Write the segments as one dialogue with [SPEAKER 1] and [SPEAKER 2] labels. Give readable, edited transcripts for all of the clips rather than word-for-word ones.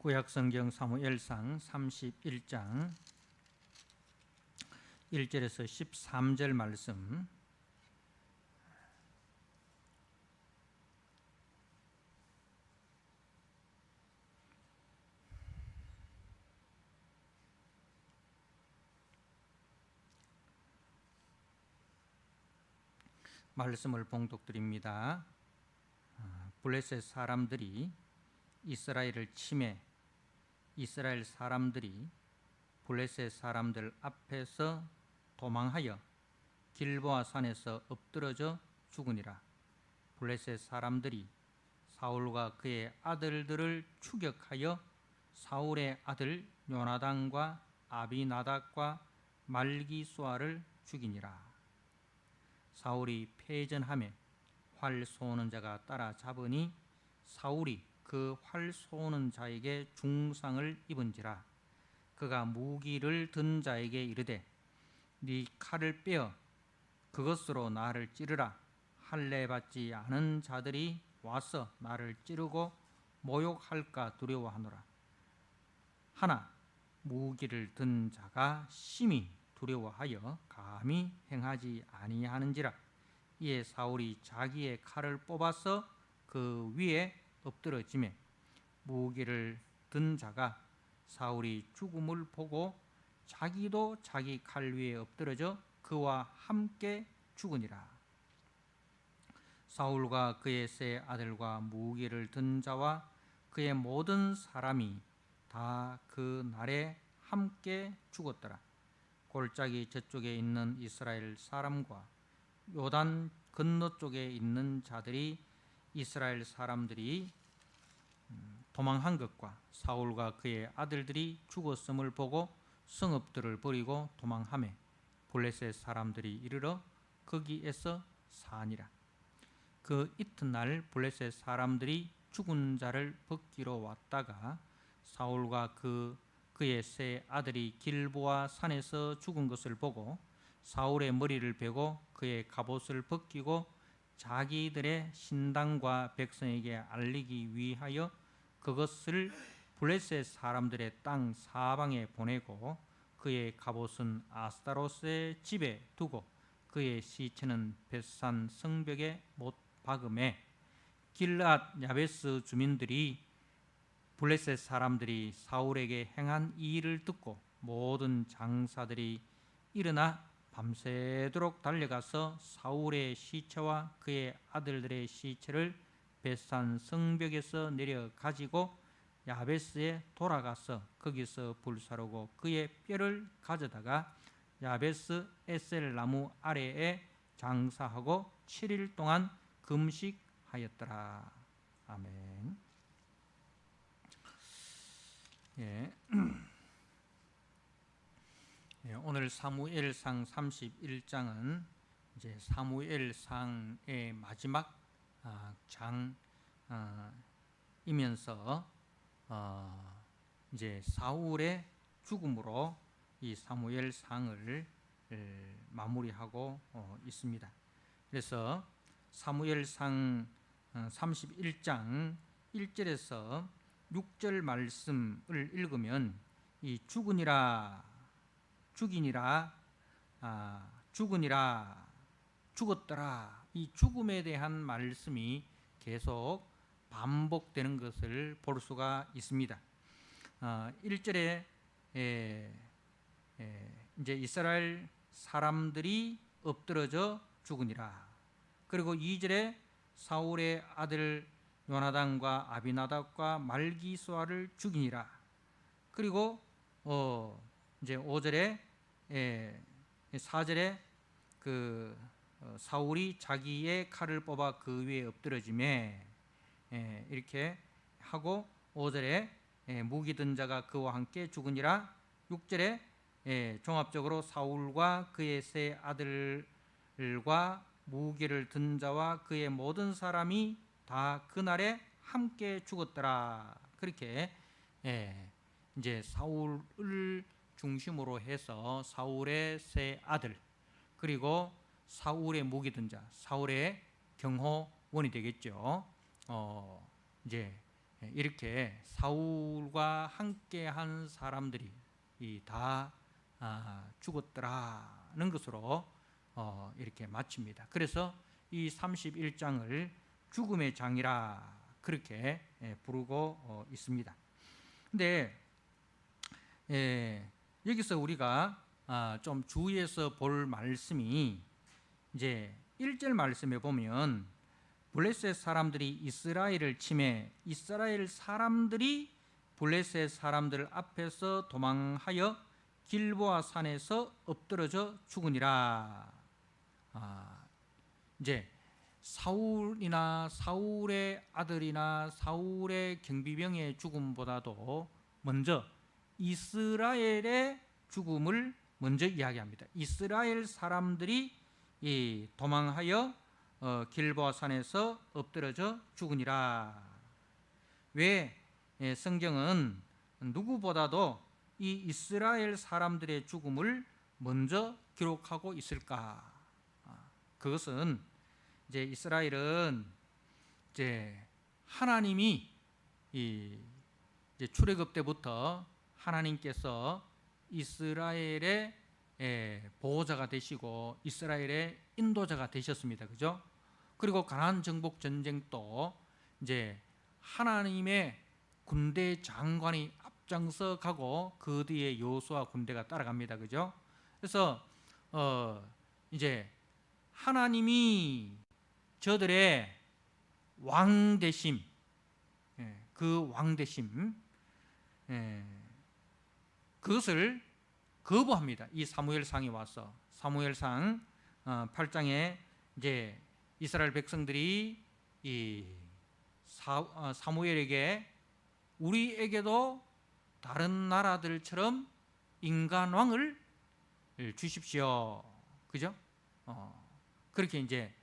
[SPEAKER 1] 구약성경 사무엘상 31장 1절에서 13절 말씀, 말씀을 봉독드립니다. 블레셋 사람들이 이스라엘을 침해, 이스라엘 사람들이 블레셋 사람들 앞에서 도망하여 길보아 산에서 엎드러져 죽으니라. 블레셋 사람들이 사울과 그의 아들들을 추격하여 사울의 아들 요나단과 아비나답과 말기수아를 죽이니라. 사울이 패전하매 활 쏘는 자가 따라잡으니 사울이 그 활 쏘는 자에게 중상을 입은지라. 그가 무기를 든 자에게 이르되 네 칼을 빼어 그것으로 나를 찌르라. 할례 받지 않은 자들이 와서 나를 찌르고 모욕할까 두려워하노라. 하나 무기를 든 자가 심히 두려워하여 감히 행하지 아니하는지라. 이에 사울이 자기의 칼을 뽑아서 그 위에 엎드러지매 무기를 든 자가 사울이 죽음을 보고 자기도 자기 칼 위에 엎드러져 그와 함께 죽으니라. 사울과 그의 세 아들과 무기를 든 자와 그의 모든 사람이 다 그 날에 함께 죽었더라. 골짜기 저쪽에 있는 이스라엘 사람과 요단 건너 쪽에 있는 자들이 이스라엘 사람들이 도망한 것과 사울과 그의 아들들이 죽었음을 보고 성읍들을 버리고 도망하매 블레셋 사람들이 이르러 거기에서 사니라. 그 이튿날 블레셋 사람들이 죽은 자를 벗기러 왔다가 사울과 그의 세 아들이 길보아 산에서 죽은 것을 보고 사울의 머리를 베고 그의 갑옷을 벗기고 자기들의 신당과 백성에게 알리기 위하여 그것을 블레셋 사람들의 땅 사방에 보내고 그의 갑옷은 아스타로스의 집에 두고 그의 시체는 벳산 성벽에 못 박음에 길앗 야베스 주민들이 블레셋 사람들이 사울에게 행한 이 일을 듣고 모든 장사들이 일어나 밤새도록 달려가서 사울의 시체와 그의 아들들의 시체를 벳산 성벽에서 내려 가지고 야베스에 돌아가서 거기서 불사르고 그의 뼈를 가져다가 야베스 에셀 나무 아래에 장사하고 7일 동안 금식하였더라. 아멘. 예. 오늘 사무엘상 31장은 이제 사무엘상의 마지막 장이면서 이제 사울의 죽음으로 이 사무엘상을 마무리하고 있습니다. 그래서 사무엘상 31장 1절에서 6절 말씀을 읽으면 이 죽으니라, 죽었더라, 이 죽음에 대한 말씀이 계속 반복되는 것을 볼 수가 있습니다. 1절에 이제 이스라엘 사람들이 엎드러져 죽으니라. 그리고 2절에 사울의 아들 요나단과 아비나답과 말기수아를 죽이니라. 그리고 이제 5절에 4절에 사울이 자기의 칼을 뽑아 그 위에 엎드러지매 이렇게 하고 5절에 무기 든 자가 그와 함께 죽으니라. 6절에 종합적으로 사울과 그의 세 아들과 무기를 든 자와 그의 모든 사람이 다 그날에 함께 죽었더라. 그렇게 이제 사울을 중심으로 해서 사울의 세 아들 그리고 사울의 무기 든 자, 사울의 경호원이 되겠죠. 이제 이렇게 사울과 함께한 사람들이 다 죽었더라는 것으로 이렇게 마칩니다. 그래서 이 31장을 죽음의 장이라 그렇게 부르고 있습니다. 근데 여기서 우리가 좀 주의해서 볼 말씀이 이제 1절 말씀에 보면 블레셋 사람들이 이스라엘을 침해 이스라엘 사람들이 블레셋 사람들 앞에서 도망하여 길보아 산에서 엎드러져 죽으니라. 이제 사울이나 사울의 아들이나 사울의 경비병의 죽음보다도 먼저 이스라엘의 죽음을 먼저 이야기합니다. 이스라엘 사람들이 도망하여 길보아 산에서 엎드러져 죽으니라. 왜 성경은 누구보다도 이 이스라엘 사람들의 죽음을 먼저 기록하고 있을까? 그것은 이제 이스라엘은 이제 하나님이 이제 출애굽 때부터 하나님께서 이스라엘의 보호자가 되시고 이스라엘의 인도자가 되셨습니다. 그죠? 그리고 가나안 정복 전쟁도 이제 하나님의 군대 장관이 앞장서 가고 그 뒤에 여호수아 군대가 따라갑니다. 그죠? 그래서 이제 하나님이 저들의 왕 되심, 그 왕 되심, 그것을 거부합니다. 이 사무엘상에 와서 사무엘상 8장에 이제 이스라엘 백성들이 이 사무엘에게 우리에게도 다른 나라들처럼 인간 왕을 주십시오. 그죠? 그렇게 이제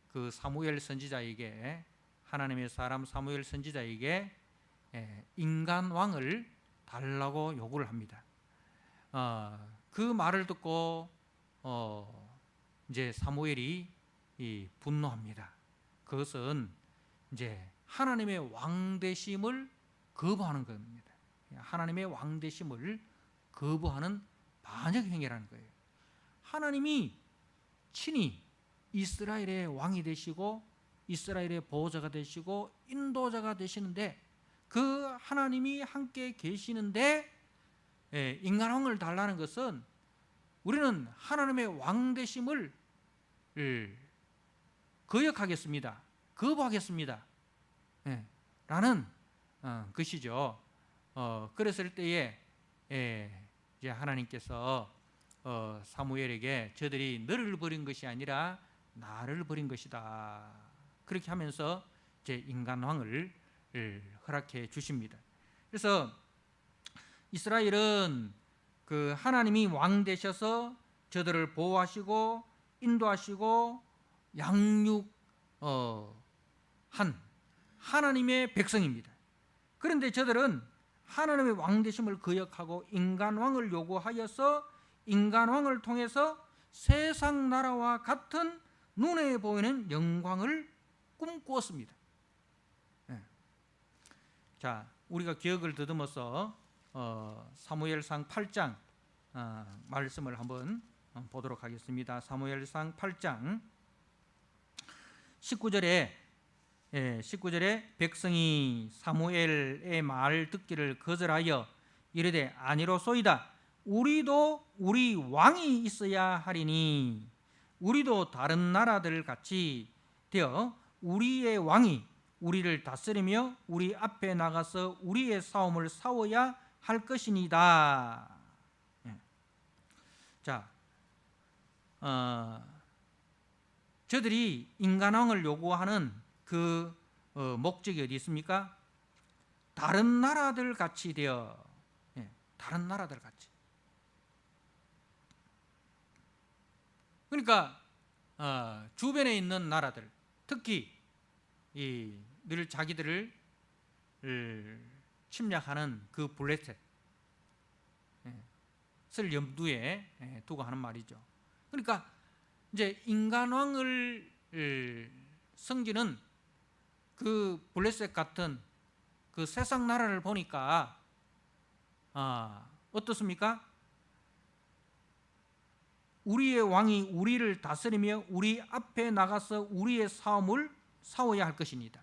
[SPEAKER 1] 그 사무엘 선지자에게 하나님의 사람 사무엘 선지자에게 인간 왕을 달라고 요구를 합니다. 그 말을 듣고 이제 사무엘이 분노합니다. 그것은 이제 하나님의 왕 되심을 거부하는 겁니다. 하나님의 왕 되심을 거부하는 반역 행위라는 거예요. 하나님이 친히 이스라엘의 왕이 되시고 이스라엘의 보호자가 되시고 인도자가 되시는데 그 하나님이 함께 계시는데 인간왕을 달라는 것은 우리는 하나님의 왕 되심을 거역하겠습니다. 거부하겠습니다. 라는 것이죠. 그랬을 때에 이제 하나님께서 사무엘에게 저들이 너를 버린 것이 아니라 나를 버린 것이다. 그렇게 하면서 이제 인간왕을 허락해 주십니다. 그래서 이스라엘은 그 하나님이 왕 되셔서 저들을 보호하시고 인도하시고 양육한 하나님의 백성입니다. 그런데 저들은 하나님의 왕 되심을 거역하고 인간왕을 요구하여서 인간왕을 통해서 세상 나라와 같은 눈에 보이는 영광을 꿈꾸었습니다. 자, 우리가 기억을 더듬어서 사무엘상 8장 말씀을 한번 보도록 하겠습니다. 사무엘상 8장 19절에 백성이 사무엘의 말 듣기를 거절하여 이르되 아니로소이다. 우리도 우리 왕이 있어야 하리니 우리도 다른 나라들 같이 되어 우리의 왕이 우리를 다스리며 우리 앞에 나가서 우리의 싸움을 싸워야 할 것이니다. 자, 저들이 인간왕을 요구하는 그 목적이 어디 있습니까? 다른 나라들 같이 되어 다른 나라들 같이. 그러니까 주변에 있는 나라들, 특히 늘 자기들을 침략하는 그 블레셋을 염두에 두고 하는 말이죠. 그러니까 이제 인간왕을 섬기는 그 블레셋 같은 그 세상 나라를 보니까 어떻습니까? 우리의 왕이 우리를 다스리며 우리 앞에 나가서 우리의 싸움을 싸워야 할 것입니다.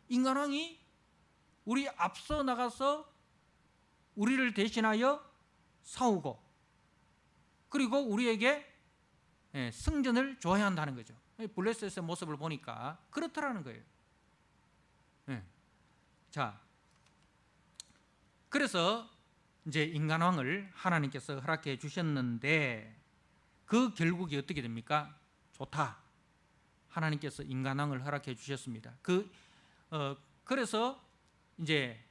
[SPEAKER 1] 인간왕이 우리 앞서 나가서 우리를 대신하여 싸우고 그리고 우리에게 승전을 줘야 한다는 거죠. 블레셋의 모습을 보니까 그렇더라는 거예요. 자, 그래서 이제 인간왕을 하나님께서 허락해 주셨는데 그 결국이 어떻게 됩니까? 좋다. 하나님께서 인간왕을 허락해 주셨습니다. 그래서 이제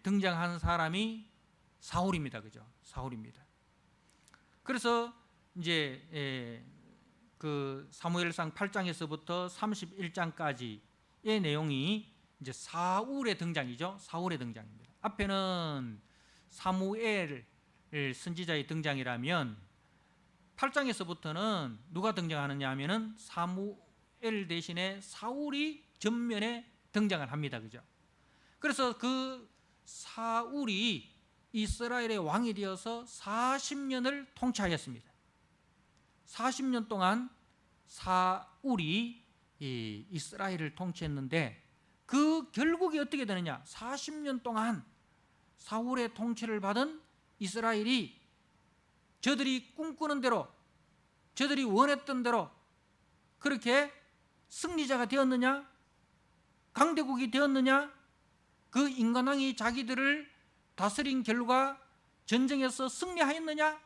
[SPEAKER 1] 등장한 사람이 사울입니다. 그죠? 사울입니다. 그래서 이제 그 사무엘상 8장에서부터 31장까지의 내용이 이제 사울의 등장이죠. 사울의 등장입니다. 앞에는 사무엘 선지자의 등장이라면 8장에서부터는 누가 등장하느냐 하면은 사무엘 대신에 사울이 전면에 등장을 합니다. 그죠? 그래서 그 사울이 이스라엘의 왕이 되어서 40년을 통치하였습니다. 40년 동안 사울이 이스라엘을 통치했는데 그 결국이 어떻게 되느냐? 40년 동안 사울의 통치를 받은 이스라엘이 저들이 꿈꾸는 대로 저들이 원했던 대로 그렇게 승리자가 되었느냐? 강대국이 되었느냐? 그 인간왕이 자기들을 다스린 결과 전쟁에서 승리하였느냐?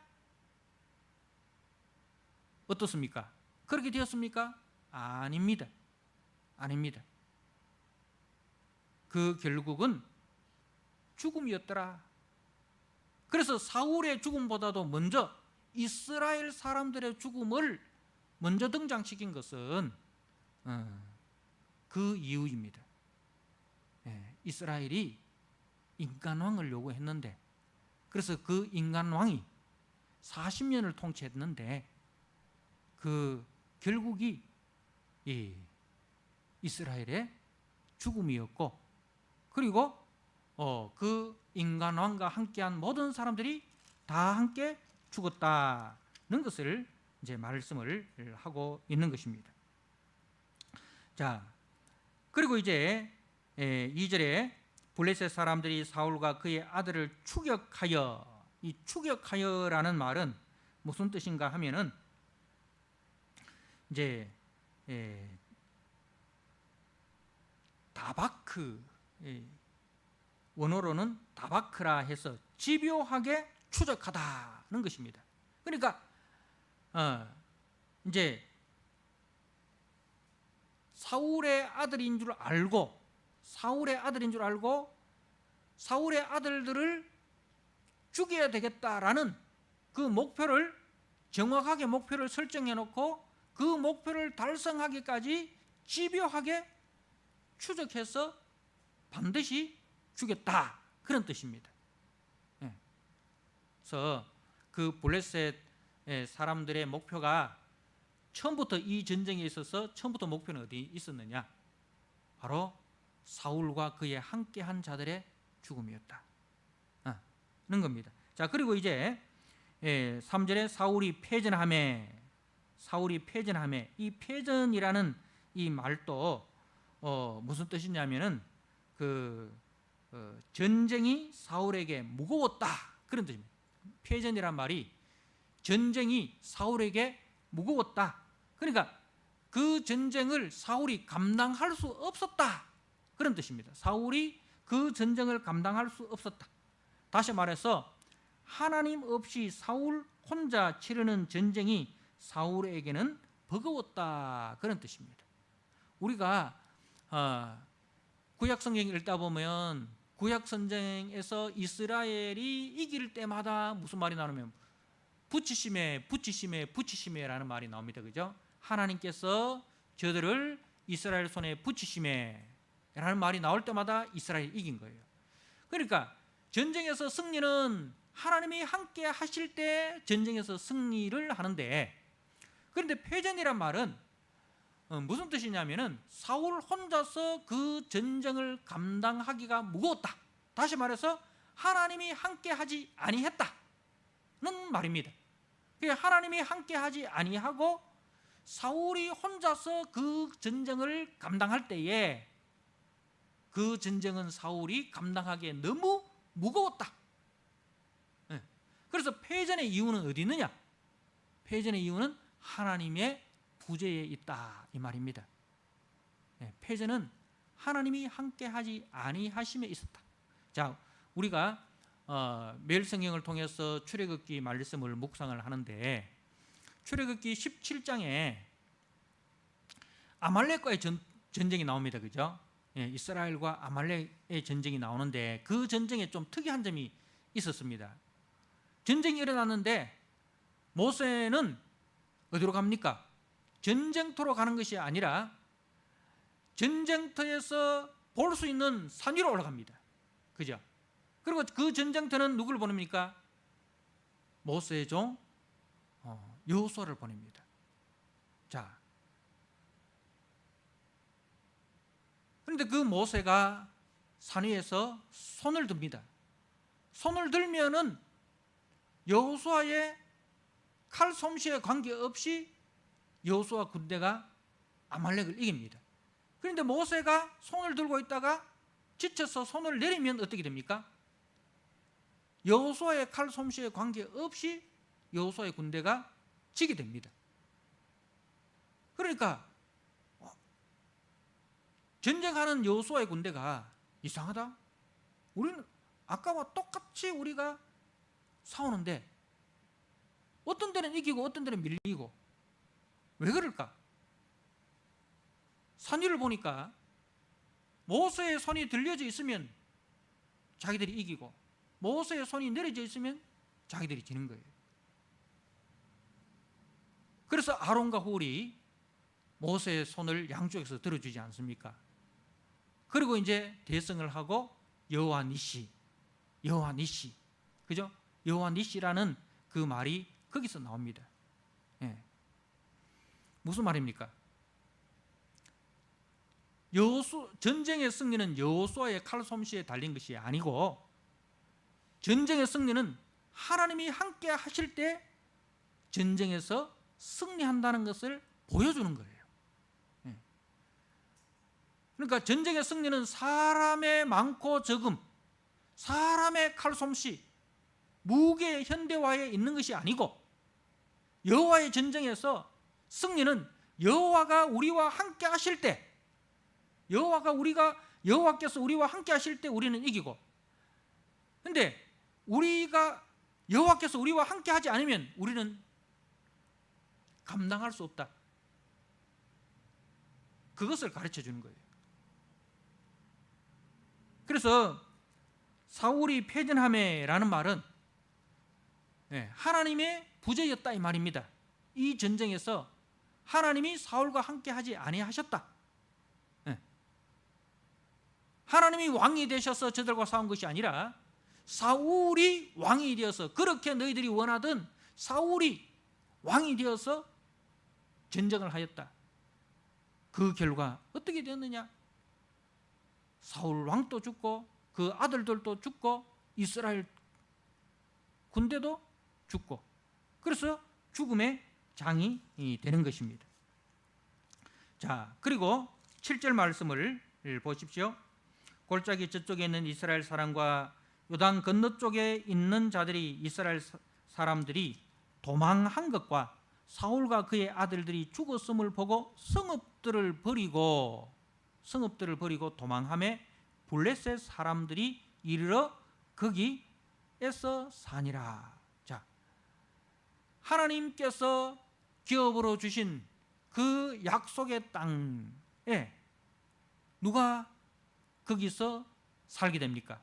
[SPEAKER 1] 어떻습니까? 그렇게 되었습니까? 아닙니다. 아닙니다. 그 결국은 죽음이었더라. 그래서 사울의 죽음보다도 먼저 이스라엘 사람들의 죽음을 먼저 등장시킨 것은 그 이유입니다. 이스라엘이 인간왕을 요구했는데 그래서 그 인간왕이 40년을 통치했는데 그 결국이 이스라엘의 죽음이었고 그리고 그 인간왕과 함께한 모든 사람들이 다 함께 죽었다는 것을 이제 말씀을 하고 있는 것입니다. 자, 그리고 이제 2절에 블레셋 사람들이 사울과 그의 아들을 추격하여, 이 추격하여라는 말은 무슨 뜻인가 하면은 이제 다바크, 원어로는 다바크라 해서 집요하게 추적하다는 것입니다. 그러니까 이제 사울의 아들인 줄 알고 사울의 아들들을 죽여야 되겠다라는 그 목표를 정확하게 목표를 설정해 놓고 그 목표를 달성하기까지 집요하게 추적해서 반드시 죽였다 그런 뜻입니다. 그래서 그 블레셋 사람들의 목표가 처음부터 이 전쟁에 있어서 처음부터 목표는 어디 있었느냐? 바로 사울과 그의 함께한 자들의 죽음이었다 는 겁니다. 자, 그리고 이제 3절에 사울이 패전하매 이 패전이라는 이 말도 무슨 뜻이냐면은 전쟁이 사울에게 무거웠다 그런 뜻입니다. 패전이란 말이 전쟁이 사울에게 무거웠다. 그러니까 그 전쟁을 사울이 감당할 수 없었다 그런 뜻입니다. 사울이 그 전쟁을 감당할 수 없었다. 다시 말해서 하나님 없이 사울 혼자 치르는 전쟁이 사울에게는 버거웠다 그런 뜻입니다. 우리가 구약 성경 읽다 보면 구약 전쟁에서 이스라엘이 이길 때마다 무슨 말이 나오냐면 붙이심에라는 말이 나옵니다. 그죠? 하나님께서 저들을 이스라엘 손에 붙이심에라는 말이 나올 때마다 이스라엘이 이긴 거예요. 그러니까 전쟁에서 승리는 하나님이 함께 하실 때 전쟁에서 승리를 하는데, 그런데 패전이란 말은 무슨 뜻이냐면은 사울 혼자서 그 전쟁을 감당하기가 무거웠다. 다시 말해서 하나님이 함께하지 아니했다는 말입니다. 하나님이 함께하지 아니하고 사울이 혼자서 그 전쟁을 감당할 때에 그 전쟁은 사울이 감당하기에 너무 무거웠다. 그래서 패전의 이유는 어디 있느냐? 패전의 이유는 하나님의 부재에 있다 이 말입니다. 패전은 하나님이 함께하지 아니하심에 있었다. 자, 우리가 매일 성경을 통해서 출애굽기 말씀을 묵상을 하는데 출애굽기 17장에 아말렉과의 전쟁이 나옵니다. 그죠? 이스라엘과 아말렉의 전쟁이 나오는데 그 전쟁에 좀 특이한 점이 있었습니다. 전쟁이 일어났는데 모세는 어디로 갑니까? 전쟁터로 가는 것이 아니라 전쟁터에서 볼 수 있는 산 위로 올라갑니다. 그죠? 그리고 그 전쟁터는 누구를 보냅니까? 모세의 종 여호수아를 보냅니다. 자, 그런데 그 모세가 산 위에서 손을 듭니다. 손을 들면은 여호수아의 칼 솜씨에 관계없이 여호수아 군대가 아말렉을 이깁니다. 그런데 모세가 손을 들고 있다가 지쳐서 손을 내리면 어떻게 됩니까? 여호수아의 칼 솜씨에 관계없이 여호수아의 군대가 지게 됩니다. 그러니까 전쟁하는 여호수아의 군대가 이상하다. 우리는 아까와 똑같이 우리가 싸우는데 어떤 데는 이기고 어떤 데는 밀리고 왜 그럴까? 산 위를 보니까 모세의 손이 들려져 있으면 자기들이 이기고 모세의 손이 내려져 있으면 자기들이 지는 거예요. 그래서 아론과 훌이 모세의 손을 양쪽에서 들어주지 않습니까? 그리고 이제 대성을 하고 여호와 니시, 그죠? 여호와 니시라는 그 말이 거기서 나옵니다. 무슨 말입니까? 전쟁의 승리는 여호수아의 칼 솜씨에 달린 것이 아니고 전쟁의 승리는 하나님이 함께 하실 때 전쟁에서 승리한다는 것을 보여주는 거예요. 그러니까 전쟁의 승리는 사람의 많고 적음, 사람의 칼 솜씨, 무게의 현대화에 있는 것이 아니고 여호와의 전쟁에서 승리는 여호와가 우리와 함께 하실 때, 여호와께서 우리와 함께 하실 때 우리는 이기고, 근데 여호와께서 우리와 함께 하지 않으면 우리는 감당할 수 없다. 그것을 가르쳐 주는 거예요. 그래서 사울이 패전함에라는 말은 하나님의 부재였다 이 말입니다. 이 전쟁에서 하나님이 사울과 함께 하지 아니하셨다. 하나님이 왕이 되셔서 저들과 싸운 것이 아니라 사울이 왕이 되어서, 그렇게 너희들이 원하던 사울이 왕이 되어서 전쟁을 하였다. 그 결과 어떻게 되었느냐? 사울 왕도 죽고 그 아들들도 죽고 이스라엘 군대도 죽고, 그래서 죽음의 장이 되는 것입니다. 자, 그리고 7절 말씀을 보십시오. 골짜기 저쪽에 있는 이스라엘 사람과 요단 건너쪽에 있는 자들이, 이스라엘 사람들이 도망한 것과 사울과 그의 아들들이 죽었음을 보고 성읍들을 버리고 도망하며 블레셋 사람들이 이르러 거기에서 사니라. 자, 하나님께서 기업으로 주신 그 약속의 땅에 누가 거기서 살게 됩니까?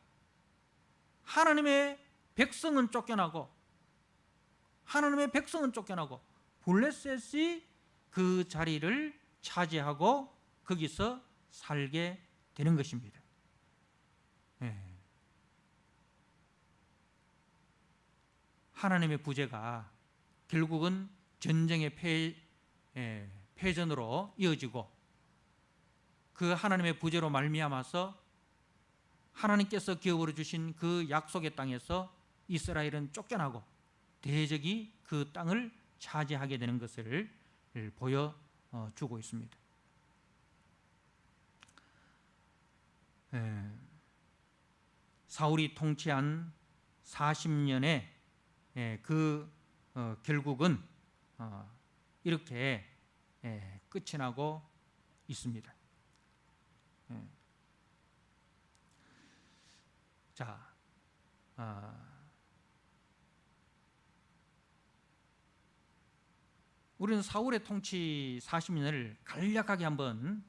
[SPEAKER 1] 하나님의 백성은 쫓겨나고 블레셋이 그 자리를 차지하고 거기서 살게 되는 것입니다. 하나님의 부재가 결국은 전쟁의 패전으로 이어지고 그 하나님의 부재로 말미암아서 하나님께서 기업으로 주신 그 약속의 땅에서 이스라엘은 쫓겨나고 대적이 그 땅을 차지하게 되는 것을 보여주고 있습니다. 사울이 통치한 40년의 그 결국은 이렇게 끝이 나고 있습니다. 자, 우리는 사울의 통치 40년을 간략하게 한번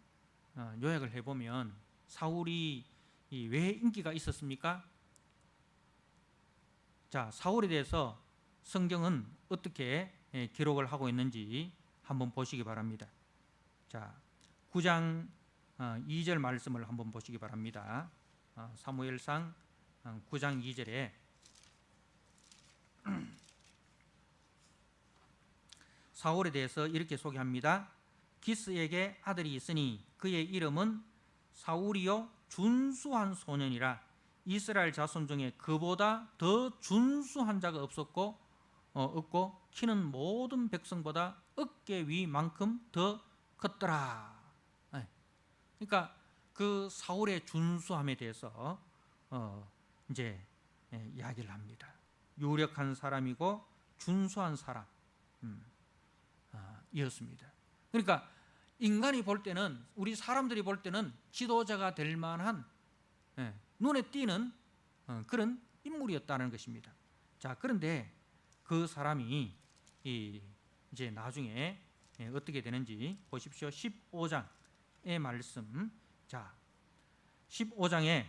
[SPEAKER 1] 요약을 해보면 사울이 왜 인기가 있었습니까? 자, 사울에 대해서 성경은 어떻게 기록을 하고 있는지 한번 보시기 바랍니다. 자, 9장 2절 말씀을 한번 보시기 바랍니다. 사무엘상 9장 2절에 사울에 대해서 이렇게 소개합니다. 기스에게 아들이 있으니 그의 이름은 사울이요 준수한 소년이라 이스라엘 자손 중에 그보다 더 준수한 자가 없고 키는 모든 백성보다 어깨 위만큼 더 컸더라. 그러니까 그 사울의 준수함에 대해서 이제 이야기를 합니다. 유력한 사람이고 준수한 사람 이었습니다. 그러니까 인간이 볼 때는, 우리 사람들이 볼 때는 지도자가 될 만한 눈에 띄는 그런 인물이었다는 것입니다. 자, 그런데 그 사람이 이제 나중에 어떻게 되는지 보십시오. 15장의 말씀. 자, 15장에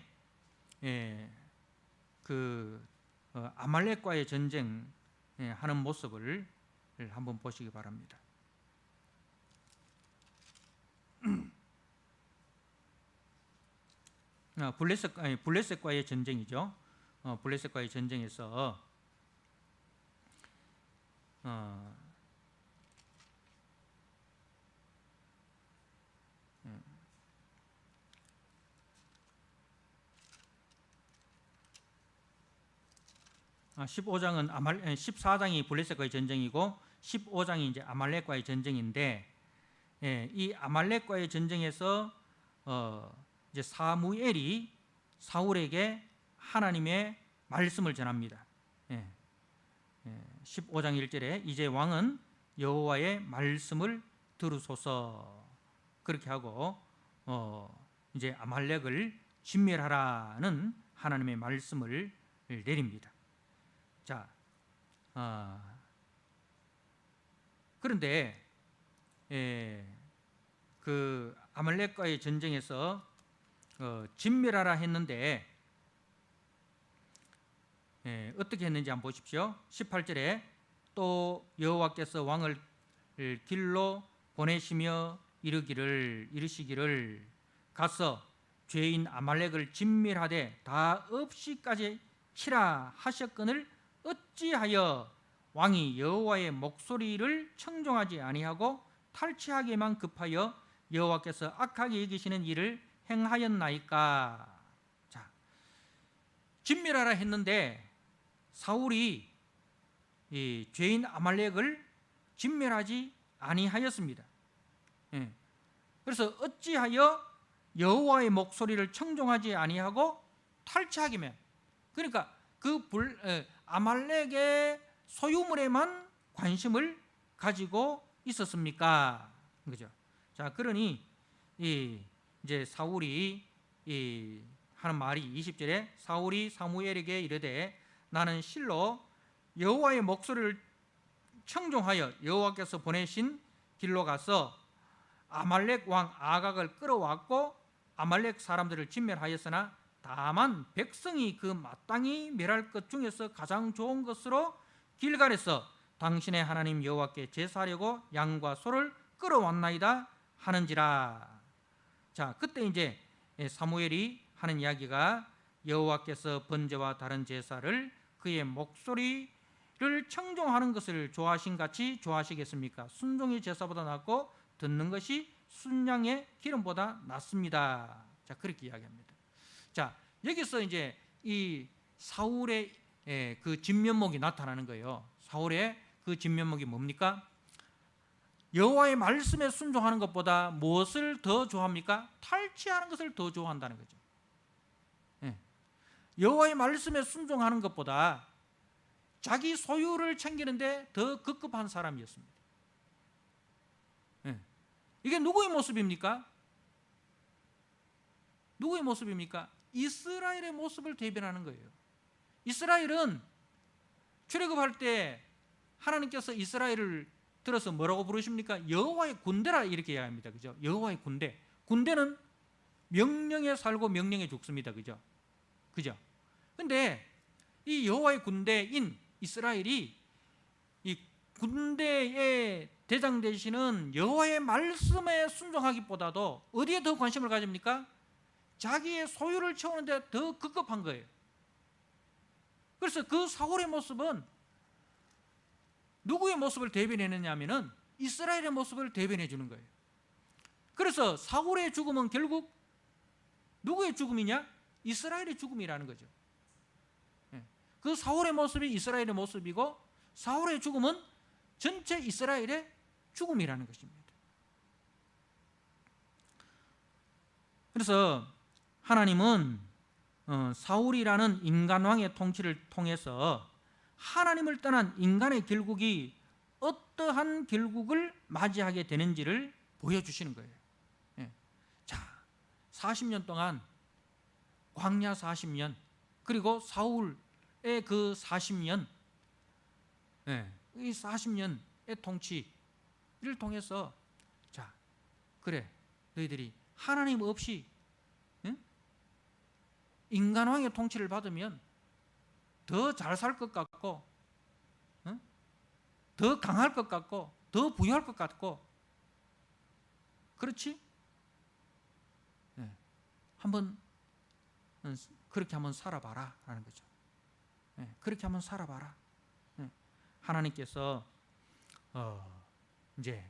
[SPEAKER 1] 그 아말렉과의 전쟁하는 모습을 한번 보시기 바랍니다. 블레셋과의 전쟁이죠. 블레셋과의 전쟁에서 15장은 14장이 블레셋과의 전쟁이고 15장이 이제 아말렉과의 전쟁인데, 이 아말렉과의 전쟁에서 이제 사무엘이 사울에게 하나님의 말씀을 전합니다. 15장 1절에 이제 왕은 여호와의 말씀을 들으소서, 그렇게 하고 이제 아말렉을 진멸하라는 하나님의 말씀을 내립니다. 자, 그런데 그 아말렉과의 전쟁에서 진멸하라 했는데 어떻게 했는지 한번 보십시오. 18절에 또 여호와께서 왕을 길로 보내시며 이르시기를 가서 죄인 아말렉을 진멸하되 다 없이까지 치라 하셨거늘 어찌하여 왕이 여호와의 목소리를 청종하지 아니하고 탈취하기만 급하여 여호와께서 악하게 여기시는 일을 행하였나이까. 자, 진멸하라 했는데 사울이 이 죄인 아말렉을 진멸하지 아니하였습니다. 그래서 어찌하여 여호와의 목소리를 청종하지 아니하고 탈취하기만, 그러니까 그 아말렉의 소유물에만 관심을 가지고 있었습니까? 그죠? 자, 그러니 이제 사울이 하는 말이 20절에 사울이 사무엘에게 이르되 나는 실로 여호와의 목소리를 청종하여 여호와께서 보내신 길로 가서 아말렉 왕 아각을 끌어왔고 아말렉 사람들을 진멸하였으나 다만 백성이 그 마땅히 멸할 것 중에서 가장 좋은 것으로 길갈에서 당신의 하나님 여호와께 제사하려고 양과 소를 끌어왔나이다 하는지라. 자, 그때 이제 사무엘이 하는 이야기가 여호와께서 번제와 다른 제사를 그의 목소리를 청종하는 것을 좋아하신 같이 좋아하시겠습니까? 순종이 제사보다 낫고 듣는 것이 순양의 기름보다 낫습니다. 자, 그렇게 이야기합니다. 자, 여기서 이제 이 사울의 그 진면목이 나타나는 거예요. 사울의 그 진면목이 뭡니까? 여호와의 말씀에 순종하는 것보다 무엇을 더 좋아합니까? 탈취하는 것을 더 좋아한다는 거죠. 여호와의 말씀에 순종하는 것보다 자기 소유를 챙기는데 더 급급한 사람이었습니다. 이게 누구의 모습입니까? 누구의 모습입니까? 이스라엘의 모습을 대변하는 거예요. 이스라엘은 출애굽할 때 하나님께서 이스라엘을 들어서 뭐라고 부르십니까? 여호와의 군대라 이렇게 이야기합니다. 그죠? 여호와의 군대. 군대는 명령에 살고 명령에 죽습니다. 그죠? 그죠? 근데 이 여호와의 군대인 이스라엘이 이 군대의 대장 되시는 여호와의 말씀에 순종하기보다도 어디에 더 관심을 가집니까? 자기의 소유를 채우는데 더 급급한 거예요. 그래서 그 사울의 모습은 누구의 모습을 대변해내냐 하면은 이스라엘의 모습을 대변해 주는 거예요. 그래서 사울의 죽음은 결국 누구의 죽음이냐? 이스라엘의 죽음이라는 거죠. 그 사울의 모습이 이스라엘의 모습이고 사울의 죽음은 전체 이스라엘의 죽음이라는 것입니다. 그래서 하나님은 사울이라는 인간왕의 통치를 통해서 하나님을 떠난 인간의 결국이 어떠한 결국을 맞이하게 되는지를 보여주시는 거예요. 자, 40년 동안 광야 40년 그리고 사울의 그 40년 이 40년의 통치를 통해서 자, 그래 너희들이 하나님 없이 인간왕의 통치를 받으면 더 잘 살 것 같고 더 강할 것 같고 더 부유할 것 같고 그렇지? 한번 그렇게 한번 살아봐라 라는 거죠. 그렇게 한번 살아봐라. 하나님께서 이제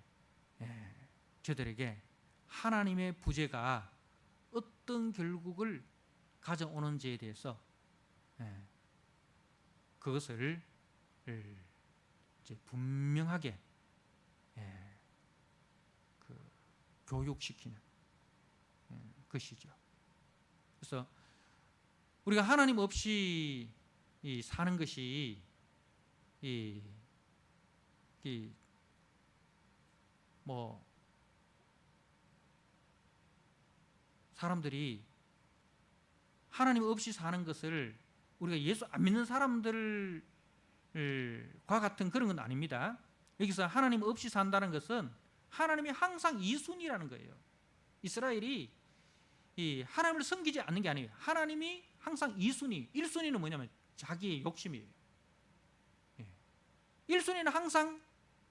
[SPEAKER 1] 저들에게 하나님의 부재가 어떤 결국을 가져오는지에 대해서 그것을 이제 분명하게 교육시키는 것이죠. 그래서 우리가 하나님 없이 사는 것이 뭐 사람들이 하나님 없이 사는 것을 우리가 예수 안 믿는 사람들과 같은 그런 건 아닙니다. 여기서 하나님 없이 산다는 것은 하나님이 항상 2순위라는 거예요. 이스라엘이 하나님을 섬기지 않는 게 아니에요. 하나님이 항상 2순위, 1순위는 뭐냐면 자기의 욕심이에요. 1순위는 항상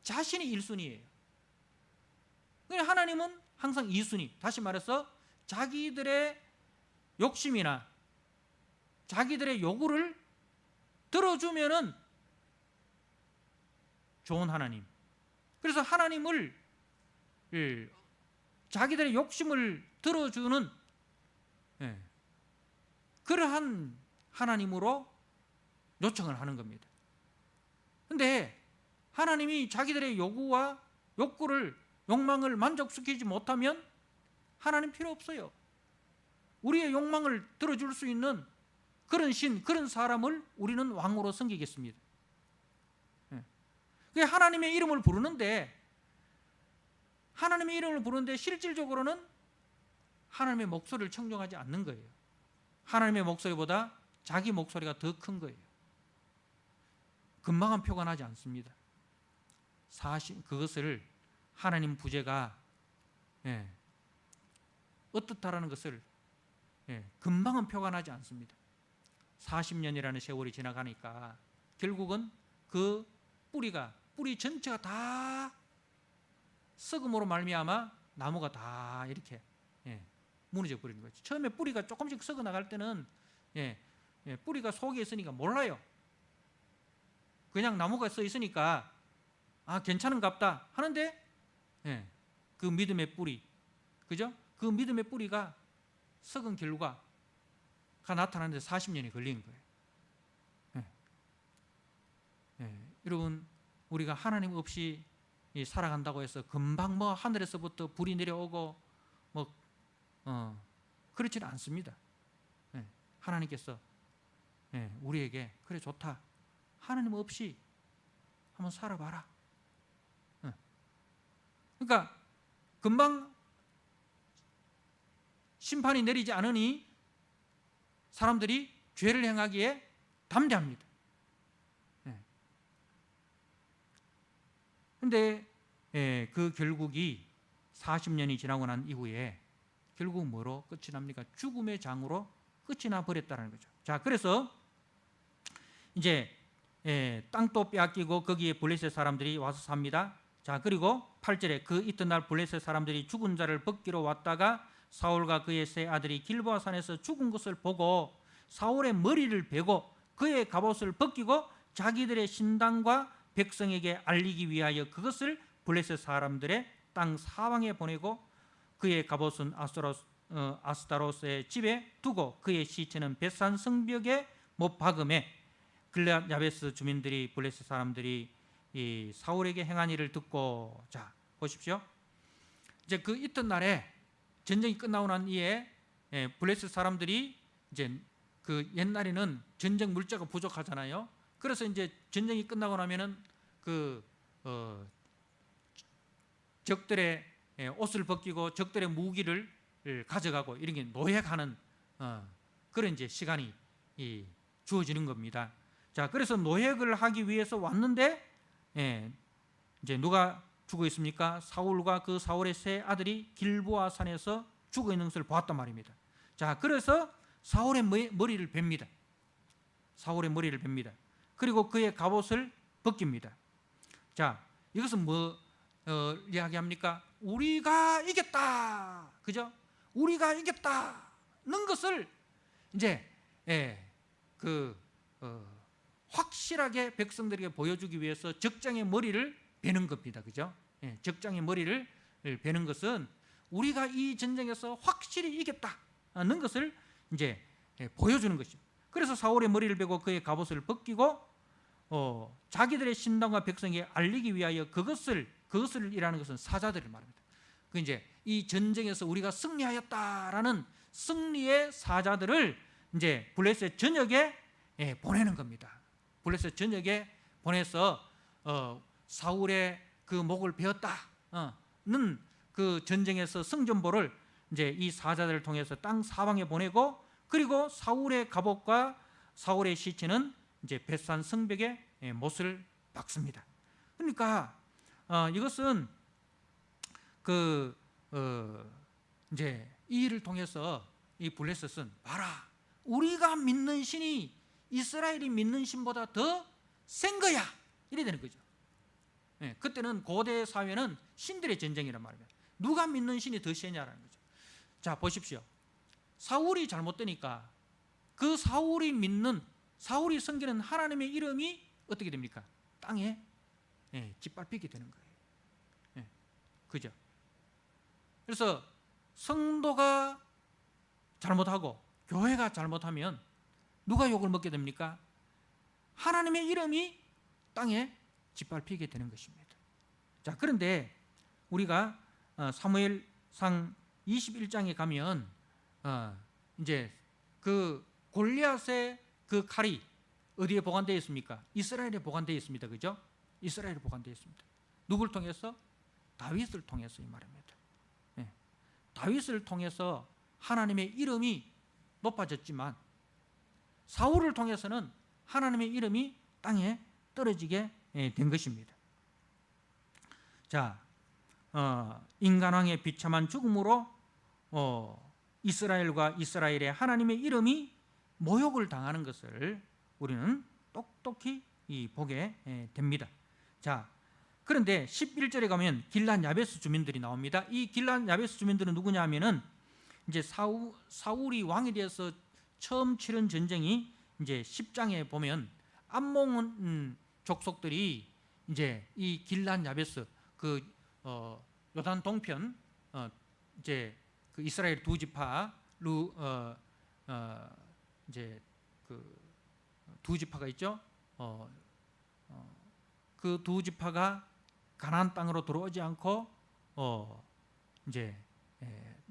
[SPEAKER 1] 자신이 1순위예요. 하나님은 항상 2순위. 다시 말해서 자기들의 욕심이나 자기들의 요구를 들어주면은 좋은 하나님. 그래서 하나님을 자기들의 욕심을 들어주는 그러한 하나님으로 요청을 하는 겁니다. 그런데 하나님이 자기들의 요구와 욕구를 욕망을 만족시키지 못하면 하나님 필요 없어요. 우리의 욕망을 들어줄 수 있는 그런 신, 그런 사람을 우리는 왕으로 섬기겠습니다. 하나님의 이름을 부르는데 실질적으로는 하나님의 목소리를 청정하지 않는 거예요. 하나님의 목소리보다 자기 목소리가 더 큰 거예요. 금방은 표가 나지 않습니다. 그것을 하나님 부재가 어떻다라는 것을 금방은 표가 나지 않습니다. 40년이라는 세월이 지나가니까 결국은 그 뿌리 전체가 다 썩음으로 말미암아 나무가 다 이렇게 무너져 버리는 거죠. 처음에 뿌리가 조금씩 썩어 나갈 때는 뿌리가 속에 있으니까 몰라요. 그냥 나무가 써 있으니까 괜찮은갑다 하는데 그 믿음의 뿌리, 그죠? 그 믿음의 뿌리가 썩은 결과가 나타나는데 40년이 걸린 거예요. 여러분, 우리가 하나님 없이 살아간다고 해서 금방 뭐 하늘에서부터 불이 내려오고 그렇지는 않습니다. 하나님께서 우리에게 그래 좋다, 하나님 없이 한번 살아봐라. 그러니까 금방 심판이 내리지 않으니 사람들이 죄를 행하기에 담대합니다. 그런데 그 결국이 40년이 지나고 난 이후에 결국 뭐로 끝이 납니까? 죽음의 장으로 끝이 나 버렸다는 거죠. 자, 그래서 이제 땅도 빼앗기고 거기에 블레셋 사람들이 와서 삽니다. 자, 그리고 8절에 그 이튿날 블레셋 사람들이 죽은 자를 벗기러 왔다가 사울과 그의 세 아들이 길보아 산에서 죽은 것을 보고 사울의 머리를 베고 그의 갑옷을 벗기고 자기들의 신당과 백성에게 알리기 위하여 그것을 블레셋 사람들의 땅 사방에 보내고 그의 갑옷은 아스타로스의 집에 두고 그의 시체는 벳산 성벽에 못 박음에 길앗 야베스 주민들이 블레셋 사람들이 이 사울에게 행한 일을 듣고, 자 보십시오. 이제 그 이튿날에 전쟁이 끝나고 난 이에 블레셋 사람들이 이제 그 옛날에는 전쟁 물자가 부족하잖아요. 그래서 이제 전쟁이 끝나고 나면은 적들의 옷을 벗기고 적들의 무기를 가져가고 이런 게 노예가는 그런 이제 시간이 주어지는 겁니다. 자, 그래서 노예를 하기 위해서 왔는데 이제 누가 죽어 있습니까? 사울과 그 사울의 세 아들이 길보아 산에서 죽어 있는 것을 보았단 말입니다. 자, 그래서 사울의 머리를 뱁니다. 사울의 머리를 뱁니다. 그리고 그의 갑옷을 벗깁니다. 자, 이것은 뭐 이야기합니까? 우리가 이겼다, 그죠? 우리가 이겼다는 것을 이제 확실하게 백성들에게 보여주기 위해서 적장의 머리를 베는 겁니다, 그죠? 적장의 머리를 베는 것은 우리가 이 전쟁에서 확실히 이겼다는 것을 이제 보여주는 것이죠. 그래서 사울의 머리를 베고 그의 갑옷을 벗기고 자기들의 신당과 백성에게 알리기 위하여 그것을 이라는 것은 사자들을 말합니다. 그 이제 이 전쟁에서 우리가 승리하였다라는 승리의 사자들을 이제 블레셋 전역에 보내는 겁니다. 블레셋 전역에 보내서 사울의 그 목을 베었다는 그 전쟁에서 승전보를 이제 이 사자들을 통해서 땅 사방에 보내고, 그리고 사울의 갑옷과 사울의 시체는 이제 벳산 성벽에 못을 박습니다. 그러니까 이것은 이제 이 일을 통해서 이 블레셋은 봐라, 우리가 믿는 신이 이스라엘이 믿는 신보다 더 센 거야, 이래 되는 거죠. 그때는 고대 사회는 신들의 전쟁이란 말입니다. 누가 믿는 신이 더 세냐라는 거죠. 자, 보십시오. 사울이 잘못되니까 그 사울이 섬기는 하나님의 이름이 어떻게 됩니까? 땅에 짓밟히게 되는 거예요. 그죠? 그래서 성도가 잘못하고 교회가 잘못하면 누가 욕을 먹게 됩니까? 하나님의 이름이 땅에 짓밟히게 되는 것입니다. 자, 그런데 우리가 사무엘상 21장에 가면 이제 그 골리앗의 그 칼이 어디에 보관되어 있습니까? 이스라엘에 보관되어 있습니다. 그죠? 이스라엘에 보관되어 있습니다. 누굴 통해서? 다윗을 통해서 이 말입니다. 다윗을 통해서 하나님의 이름이 높아졌지만 사울을 통해서는 하나님의 이름이 땅에 떨어지게 된 것입니다. 자, 인간왕의 비참한 죽음으로 이스라엘과 이스라엘의 하나님의 이름이 모욕을 당하는 것을 우리는 똑똑히 보게 됩니다. 자, 그런데 11절에 가면 길앗 야베스 주민들이 나옵니다. 이 길앗 야베스 주민들은 누구냐 하면은 이제 사울이 왕에 대해서 처음 치른 전쟁이 이제 10장에 보면 암몬 족속들이 이제 이 길앗 야베스 요단 동편 이제 그 이스라엘 두 지파 이제 그 두 지파가 있죠. 그 두 지파가 가나안 땅으로 들어오지 않고 이제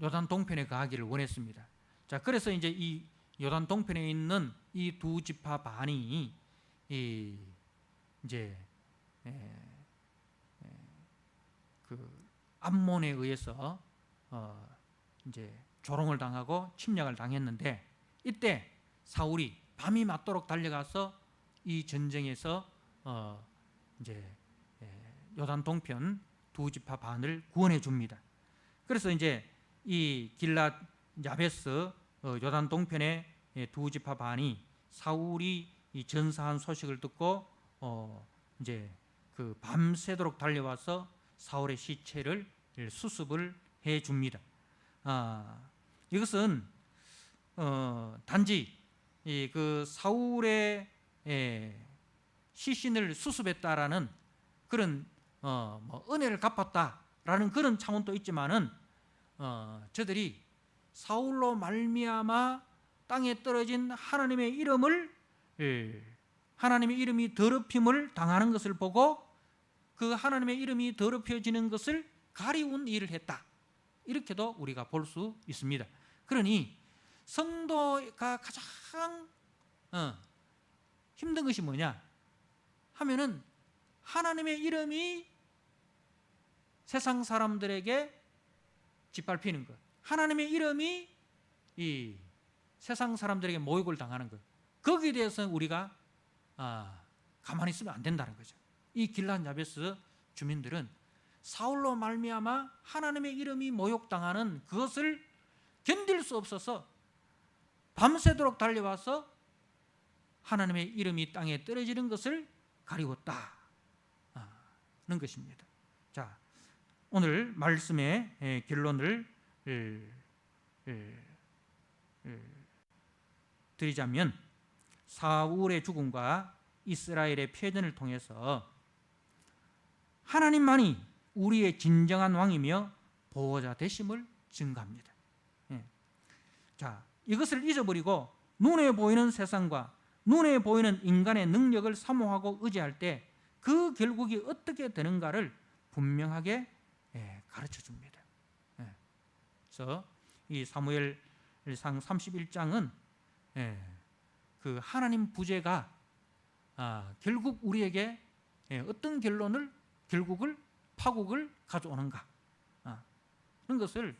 [SPEAKER 1] 요단 동편에 가기를 원했습니다. 자, 그래서 이제 이 요단 동편에 있는 이 두 지파 반이 이제 그 암몬에 의해서 이제 조롱을 당하고 침략을 당했는데, 이때 사울이 밤이 맞도록 달려가서 이 전쟁에서 이제 요단 동편 두 지파 반을 구원해 줍니다. 그래서 이제 이 길랏 야베스 요단 동편의 두 지파 반이 사울이 이 전사한 소식을 듣고 이제 그 밤새도록 달려와서 사울의 시체를 수습을 해 줍니다. 이것은 단지 그 사울의 시신을 수습했다라는 그런 뭐 은혜를 갚았다라는 그런 차원도 있지만은 저들이 사울로 말미암아 땅에 떨어진 하나님의 이름이 더럽힘을 당하는 것을 보고 그 하나님의 이름이 더럽혀지는 것을 가리운 일을 했다, 이렇게도 우리가 볼 수 있습니다. 그러니 성도가 가장 힘든 것이 뭐냐 하면은 하나님의 이름이 세상 사람들에게 짓밟히는 것, 하나님의 이름이 이 세상 사람들에게 모욕을 당하는 것, 거기에 대해서는 우리가 가만히 있으면 안 된다는 거죠. 이 길랏 야베스 주민들은 사울로 말미암아 하나님의 이름이 모욕당하는 그것을 견딜 수 없어서 밤새도록 달려와서 하나님의 이름이 땅에 떨어지는 것을 가리웠다는 것입니다. 자, 오늘 말씀의 결론을 드리자면, 사울의 죽음과 이스라엘의 패전을 통해서 하나님만이 우리의 진정한 왕이며 보호자 되심을 증거합니다. 자, 이것을 잊어버리고 눈에 보이는 세상과 눈에 보이는 인간의 능력을 사모하고 의지할 때 그 결국이 어떻게 되는가를 분명하게 가르쳐 줍니다. 그래서 이 사무엘상 31장은 그 하나님 부재가 결국 우리에게 어떤 결국을 파국을 가져오는가, 그런 것을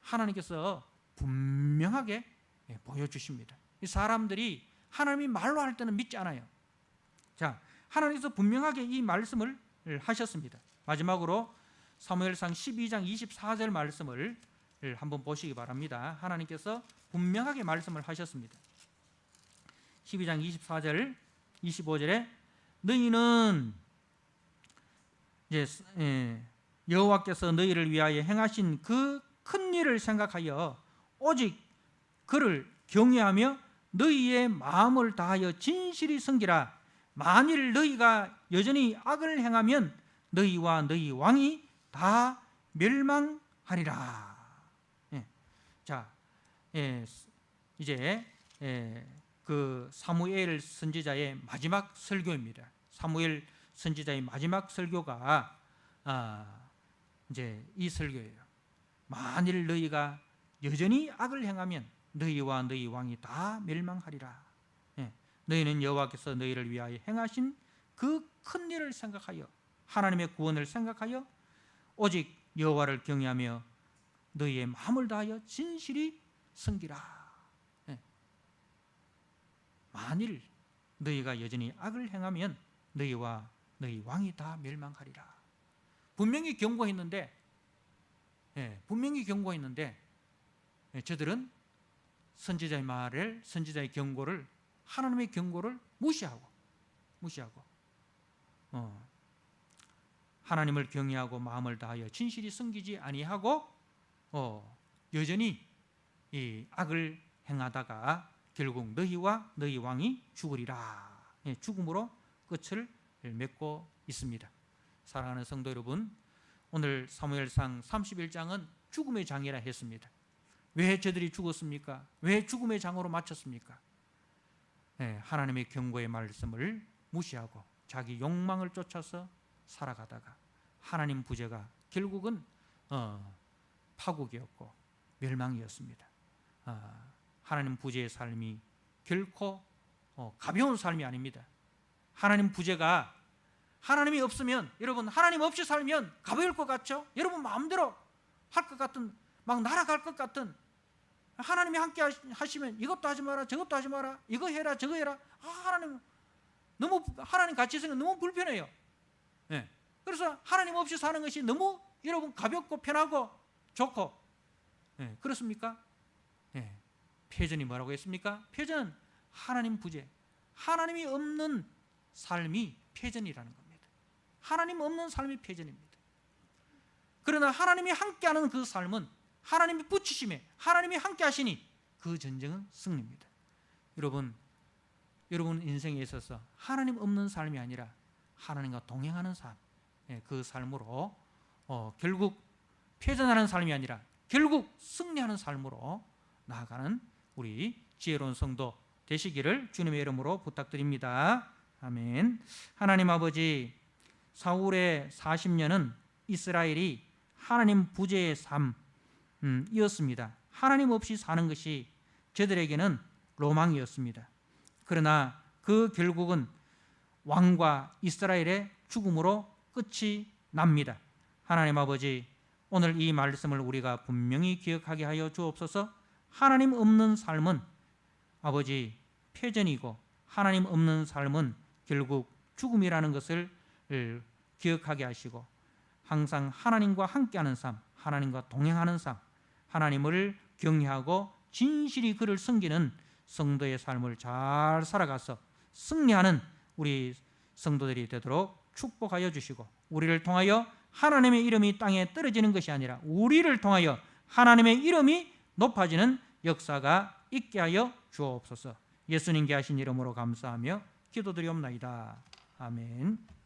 [SPEAKER 1] 하나님께서 분명하게 보여주십니다. 이 사람들이 하나님이 말로 할 때는 믿지 않아요. 자, 하나님께서 분명하게 이 말씀을 하셨습니다. 마지막으로 사무엘상 12장 24절 말씀을 한번 보시기 바랍니다. 하나님께서 분명하게 말씀을 하셨습니다. 12장 24절 25절에 너희는 이제 여호와께서 너희를 위하여 행하신 그 큰 일을 생각하여 오직 그를 경외하며 너희의 마음을 다하여 진실이 섬기라. 만일 너희가 여전히 악을 행하면 너희와 너희 왕이 다 멸망하리라. 자, 이제 그 사무엘 선지자의 마지막 설교입니다. 사무엘 선지자의 마지막 설교가 이제 이 설교예요. 만일 너희가 여전히 악을 행하면 너희와 너희 왕이 다 멸망하리라. 너희는 여호와께서 너희를 위하여 행하신 그 큰 일을 생각하여 하나님의 구원을 생각하여 오직 여호와를 경외하며 너희의 마음을 다하여 진실이 섬기라. 만일 너희가 여전히 악을 행하면 너희와 너희 왕이 다 멸망하리라. 분명히 경고했는데 저들은 선지자의 말을, 선지자의 경고를, 하나님의 경고를 무시하고 하나님을 경외하고 마음을 다하여 진실이 섬기지 아니하고 여전히 이 악을 행하다가 결국 너희와 너희 왕이 죽으리라. 죽음으로 끝을 맺고 있습니다. 사랑하는 성도 여러분, 오늘 사무엘상 31장은 죽음의 장이라 했습니다. 왜 저들이 죽었습니까? 왜 죽음의 장으로 마쳤습니까? 네, 하나님의 경고의 말씀을 무시하고 자기 욕망을 쫓아서 살아가다가 하나님 부재가 결국은 파국이었고 멸망이었습니다. 하나님 부재의 삶이 결코 가벼운 삶이 아닙니다. 하나님 부재가 하나님이 없으면, 여러분 하나님 없이 살면 가벼울 것 같죠? 여러분 마음대로 할 것 같은, 막 날아갈 것 같은, 하나님이 함께 하시면 이것도 하지 마라 저것도 하지 마라, 이거 해라 저거 해라, 하나님 너무, 하나님 같이 있으면 너무 불편해요. 네. 그래서 하나님 없이 사는 것이 너무 여러분 가볍고 편하고 좋고, 네. 그렇습니까? 네. 표전이 뭐라고 했습니까? 표전은 하나님 부재, 하나님이 없는 삶이 표전이라는 겁니다. 하나님 없는 삶이 표전입니다. 그러나 하나님이 함께하는 그 삶은 하나님이 붙이심에 하나님이 함께 하시니 그 전쟁은 승리입니다. 여러분 인생에 있어서 하나님 없는 삶이 아니라 하나님과 동행하는 삶, 그 삶으로 결국 패전하는 삶이 아니라 결국 승리하는 삶으로 나아가는 우리 지혜로운 성도 되시기를 주님의 이름으로 부탁드립니다. 아멘. 하나님 아버지, 사울의 40년은 이스라엘이 하나님 부재의 삶이었습니다. 하나님 없이 사는 것이 저들에게는 로망이었습니다. 그러나 그 결국은 왕과 이스라엘의 죽음으로 끝이 납니다. 하나님 아버지, 오늘 이 말씀을 우리가 분명히 기억하게 하여 주옵소서. 하나님 없는 삶은 아버지 패전이고 하나님 없는 삶은 결국 죽음이라는 것을 기억하게 하시고 항상 하나님과 함께하는 삶, 하나님과 동행하는 삶, 하나님을 경외하고 진실히 그를 섬기는 성도의 삶을 잘 살아가서 승리하는 우리 성도들이 되도록 축복하여 주시고, 우리를 통하여 하나님의 이름이 땅에 떨어지는 것이 아니라 우리를 통하여 하나님의 이름이 높아지는 역사가 있게 하여 주옵소서. 예수님께 하신 이름으로 감사하며 기도드리옵나이다. 아멘.